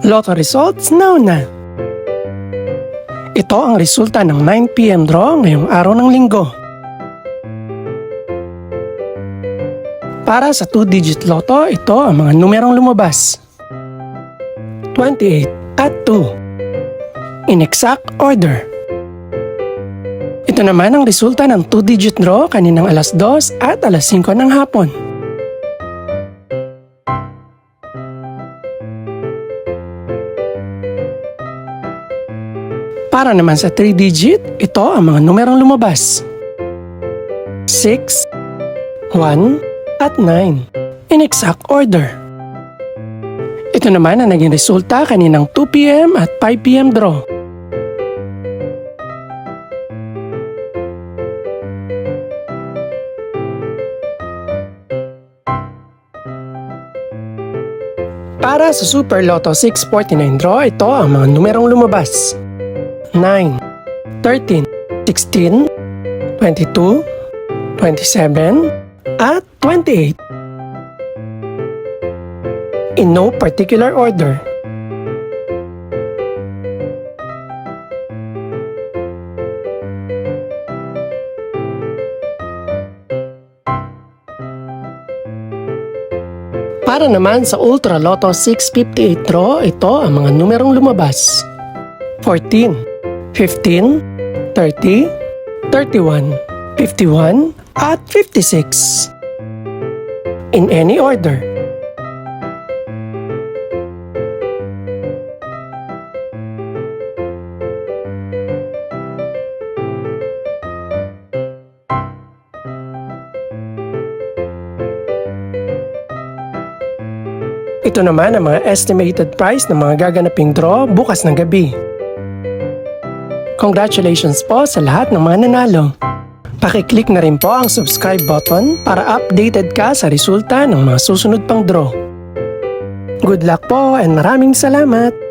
Lotto results now na. Ito ang resulta ng 9 PM draw ngayong araw ng linggo. Para sa 2-digit lotto, ito ang mga numerong lumabas. 28 at 2. In exact order. Ito naman ang resulta ng 2-digit draw kaninang alas 2 at alas 5 ng hapon. Para naman sa 3-digit, ito ang mga numerong lumabas. 6, 1, at 9. In exact order. Ito naman ang naging resulta kaninang 2 PM at 5 PM draw. Para sa Super Lotto 649 draw, ito ang mga numerong lumabas. 9, 13, 16, 22, 27, at 28. In no particular order. Para naman sa Ultra Lotto 658 draw, ito ang mga numerong lumabas. 14, 15, 30, 31, 51, at 56. In any order. Ito naman ang mga estimated price ng mga gaganaping draw bukas ng gabi. Congratulations po sa lahat ng mga nanalo. Pakiclick na rin po ang subscribe button para updated ka sa resulta ng mga susunod pang draw. Good luck po and maraming salamat!